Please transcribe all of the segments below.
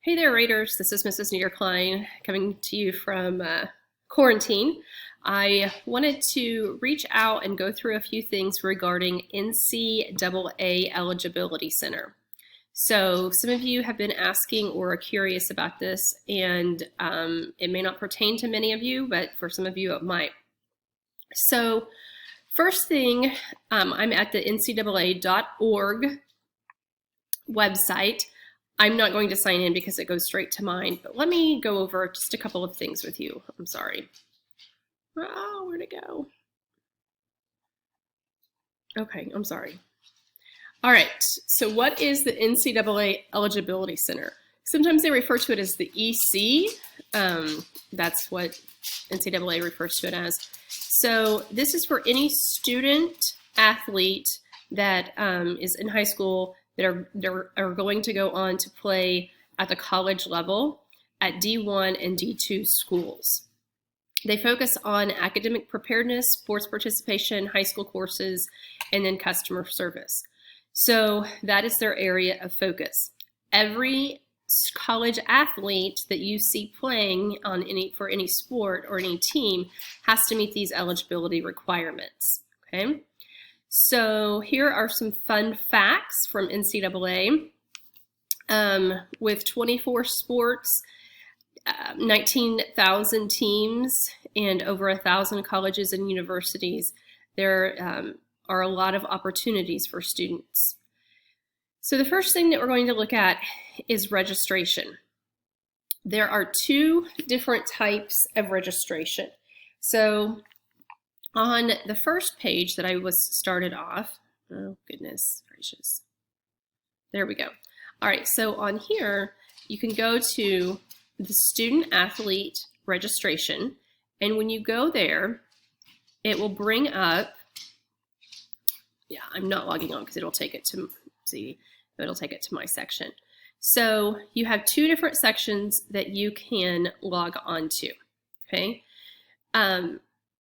Hey there, Raiders. This is Mrs. New York Klein coming to you from quarantine. I wanted to reach out and go through a few things regarding NCAA Eligibility Center. So some of you have been asking or are curious about this, and it may not pertain to many of you, but for some of you it might. So first thing, I'm at the ncaa.org website. I'm not going to sign in because it goes straight to mine, but let me go over just a couple of things with you. I'm sorry. Oh, where'd it go? Okay, I'm sorry. All right, so what is the NCAA Eligibility Center? Sometimes they refer to it as the EC. That's what NCAA refers to it as. So this is for any student athlete that is in high school that are going to go on to play at the college level at D1 and D2 schools. They focus on academic preparedness, sports participation, high school courses, and then customer service. So that is their area of focus. Every college athlete that you see playing for any sport or any team has to meet these eligibility requirements, okay? So here are some fun facts from NCAA. With 24 sports, 19,000 teams, and over 1,000 colleges and universities, there are a lot of opportunities for students. So the first thing that we're going to look at is registration. There are two different types of registration. So on the first page that I was started off, oh goodness gracious, there we go. All right, so on here, you can go to the student athlete registration, and when you go there, it will bring up, yeah, I'm not logging on because it'll take it to, it'll take it to my section. So you have two different sections that you can log on to, okay?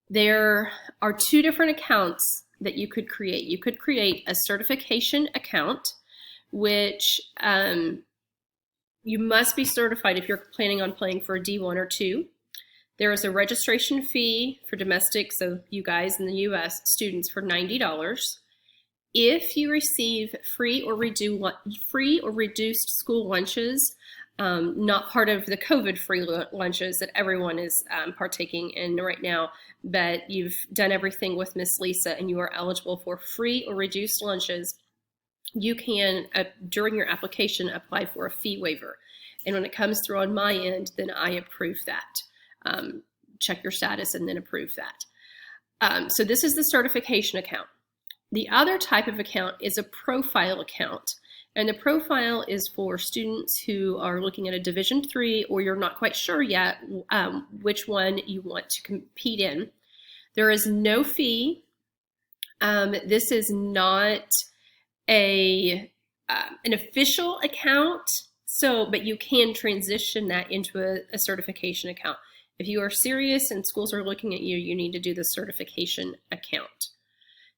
There are two different accounts that you could create. You could create a certification account, which you must be certified if you're planning on playing for a D1 or 2. There is a registration fee for domestic, so you guys in the US, students, for $90. If you receive free or reduced school lunches, not part of the COVID-free lunches that everyone is partaking in right now, but you've done everything with Miss Lisa and you are eligible for free or reduced lunches, you can, during your application, apply for a fee waiver. And when it comes through on my end, then I approve that. Check your status and then approve that. So this is the certification account. The other type of account is a profile account. And the profile is for students who are looking at a Division III, or you're not quite sure yet which one you want to compete in. There is no fee. This is not an official account, but you can transition that into a certification account. If you are serious and schools are looking at you, you need to do the certification account.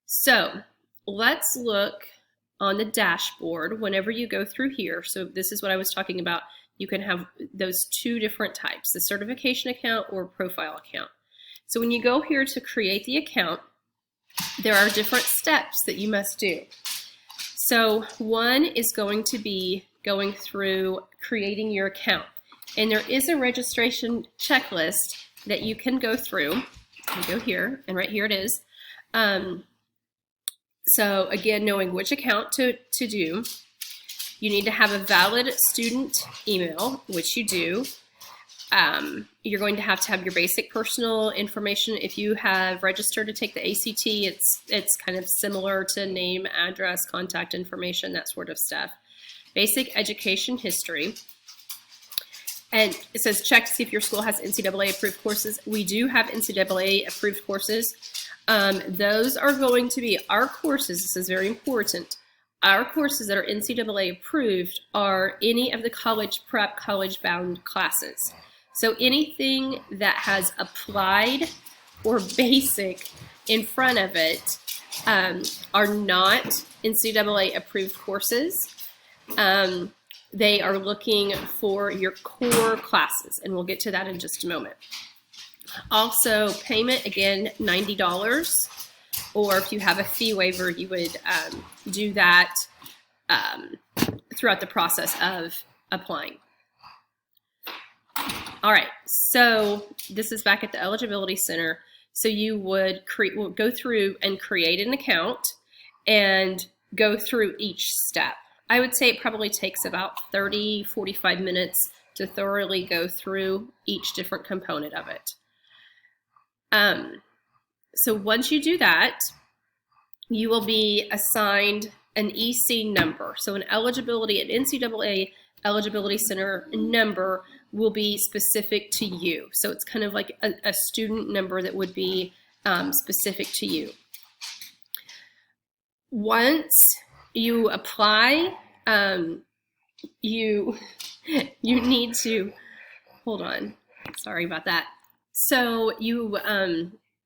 So let's look on the dashboard whenever you go through here. So this is what I was talking about. You can have those two different types, the certification account or profile account. So when you go here to create the account, there are different steps that you must do. So one is going to be going through creating your account. And there is a registration checklist that you can go through. You go here, and right here it is. So again, knowing which account to do, you need to have a valid student email, which you do. You're going to have your basic personal information. If you have registered to take the ACT, it's kind of similar to name, address, contact information, that sort of stuff. Basic education history. And it says check to see if your school has NCAA approved courses. We do have NCAA approved courses. Those are going to be our courses. This is very important. Our courses that are NCAA approved are any of the college prep, college bound classes. So anything that has applied or basic in front of it are not NCAA approved courses. they are looking for your core classes, and we'll get to that in just a moment. Also, payment, again, $90, or if you have a fee waiver, you would do that throughout the process of applying. All right, so this is back at the Eligibility Center. So you would go through and create an account and go through each step. I would say it probably takes about 30-45 minutes to thoroughly go through each different component of it. So once you do that, you will be assigned an EC number. So an NCAA Eligibility Center number will be specific to you. So it's kind of like a student number that would be specific to you. Once you apply, you need to, hold on, sorry about that. So you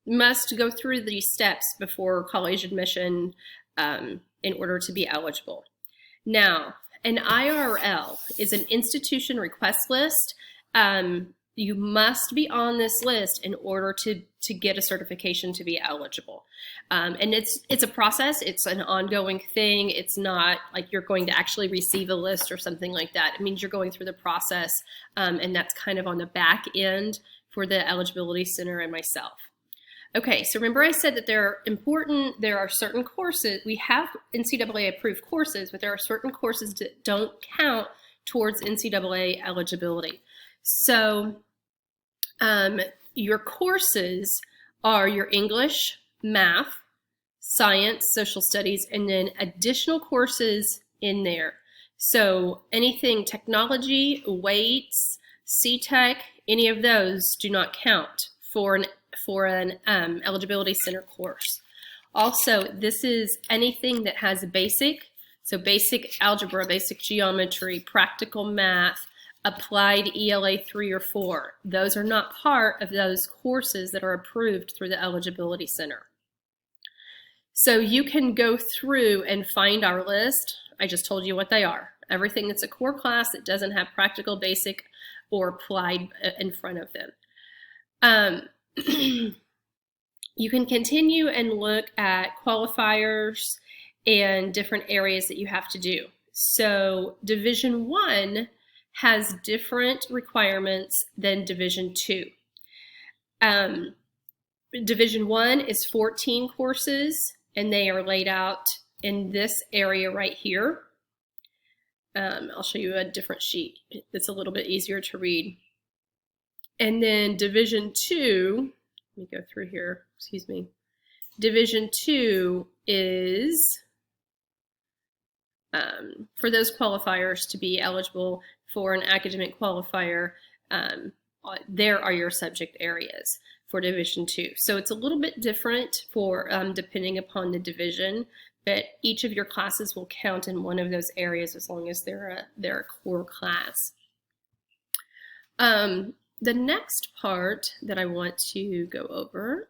must go through these steps before college admission in order to be eligible. Now, an IRL is an institution request list. You must be on this list in order to get a certification to be eligible. And it's a process. It's an ongoing thing. It's not like you're going to actually receive a list or something like that. It means you're going through the process, and that's kind of on the back end for the Eligibility Center and myself. Okay, so remember I said that there are certain courses, we have NCAA approved courses, but there are certain courses that don't count towards NCAA eligibility. So your courses are your English, math, science, social studies, and then additional courses in there. So anything technology, weights, C-Tech, any of those do not count for an Eligibility Center course. Also, this is anything that has basic algebra, basic geometry, practical math, applied ELA 3 or 4. Those are not part of those courses that are approved through the Eligibility Center. So you can go through and find our list. I just told you what they are. Everything that's a core class that doesn't have practical, basic, or applied in front of them. You can continue and look at qualifiers and different areas that you have to do. So Division 1 has different requirements than Division 2. Division 1 is 14 courses, and they are laid out in this area right here. I'll show you a different sheet that's a little bit easier to read. And then Division 2, let me go through here, excuse me. Division 2 is for those qualifiers to be eligible for an academic qualifier. There are your subject areas for Division 2. So it's a little bit different for depending upon the division, but each of your classes will count in one of those areas as long as they're a core class. The next part that I want to go over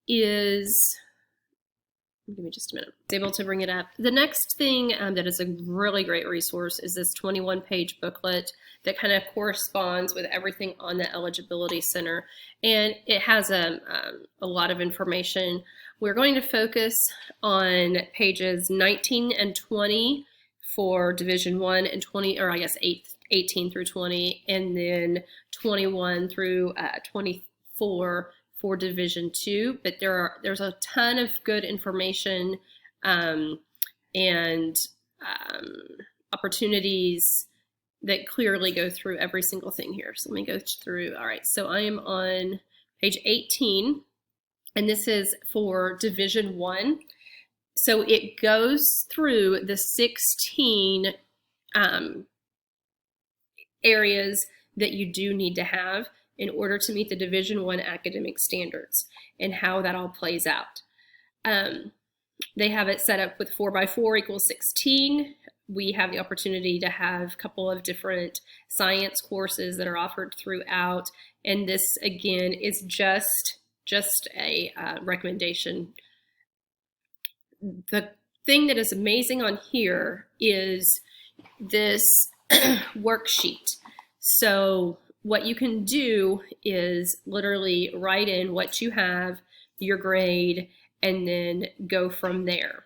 is, give me just a minute, I was able to bring it up. The next thing that is a really great resource is this 21-page booklet that kind of corresponds with everything on the Eligibility Center. And it has a lot of information. We're going to focus on pages 19 and 20 for Division 1 and 20, or I guess 18 through 20, and then 21 through 24 for Division 2. But there's a ton of good information and opportunities that clearly go through every single thing here. So let me go through. All right, so I am on page 18, and this is for Division 1. So it goes through the 16 areas that you do need to have in order to meet the Division 1 academic standards and how that all plays out. They have it set up with 4x4 equals 16. We have the opportunity to have a couple of different science courses that are offered throughout. And this, again, is just a recommendation. The thing that is amazing on here is this worksheet. So what you can do is literally write in what you have, your grade, and then go from there.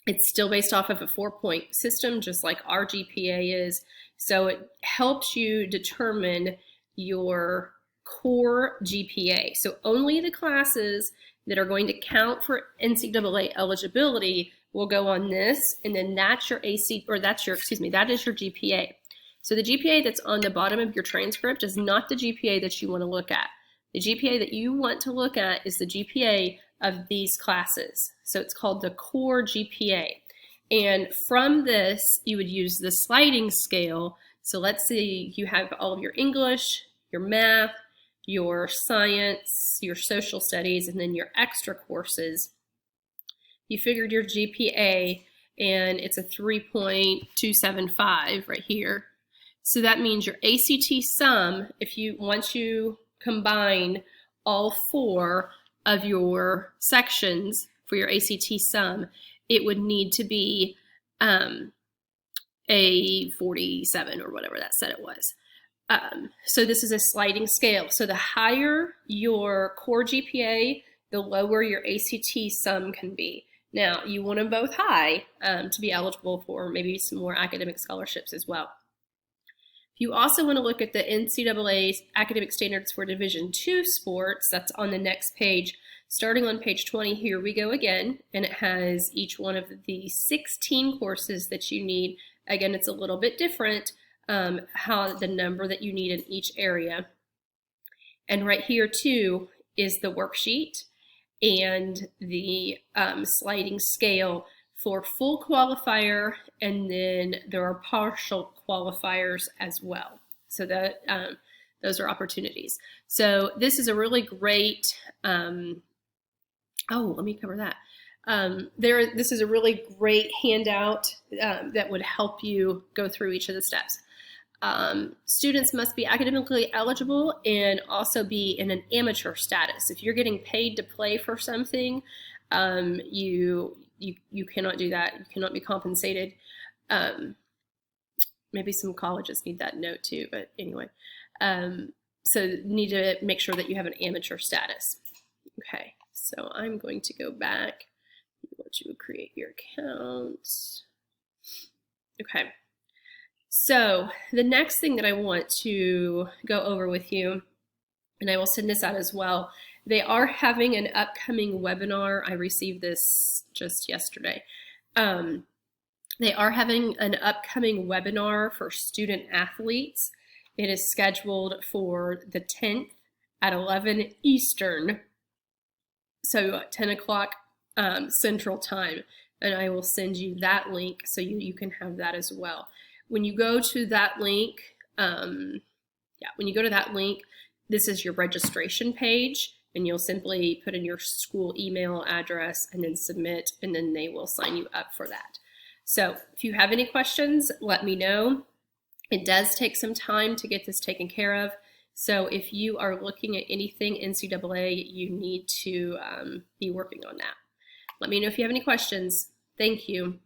It's still based off of a 4-point system, just like our GPA is. So it helps you determine your core GPA. So only the classes that are going to count for NCAA eligibility will go on this, and then that's your AC, or that's your, excuse me, that is your GPA. So the GPA that's on the bottom of your transcript is not the GPA that you want to look at. The GPA that you want to look at is the GPA of these classes. So it's called the core GPA. And from this, you would use the sliding scale. So let's say you have all of your English, your math, your science, your social studies, and then your extra courses. You figured your GPA, and it's a 3.275 right here. So that means your ACT sum, once you combine all 4 of your sections for your ACT sum, it would need to be a 47 or whatever that said it was. So this is a sliding scale. So the higher your core GPA, the lower your ACT sum can be. Now, you want them both high to be eligible for maybe some more academic scholarships as well. You also want to look at the NCAA Academic Standards for Division II sports. That's on the next page. Starting on page 20, here we go again, and it has each one of the 16 courses that you need. Again, it's a little bit different, how the number that you need in each area. And right here too is the worksheet and the sliding scale for full qualifier, and then there are partial qualifiers as well. So that those are opportunities. So this is a really great, let me cover that. This is a really great handout that would help you go through each of the steps. Students must be academically eligible and also be in an amateur status. If you're getting paid to play for something, you cannot do that. You cannot be compensated. Maybe some colleges need that note too, but anyway. So you need to make sure that you have an amateur status. Okay, so I'm going to go back. Once you create your account. Okay, so the next thing that I want to go over with you, and I will send this out as well, they are having an upcoming webinar. I received this just yesterday. They are having an upcoming webinar for student athletes. It is scheduled for the 10th at 11 Eastern, so 10 o'clock Central Time, and I will send you that link so you can have that as well. When you go to that link, when you go to that link, this is your registration page, and you'll simply put in your school email address and then submit, and then they will sign you up for that. So if you have any questions, let me know. It does take some time to get this taken care of. So if you are looking at anything NCAA, you need to be working on that. Let me know if you have any questions. Thank you.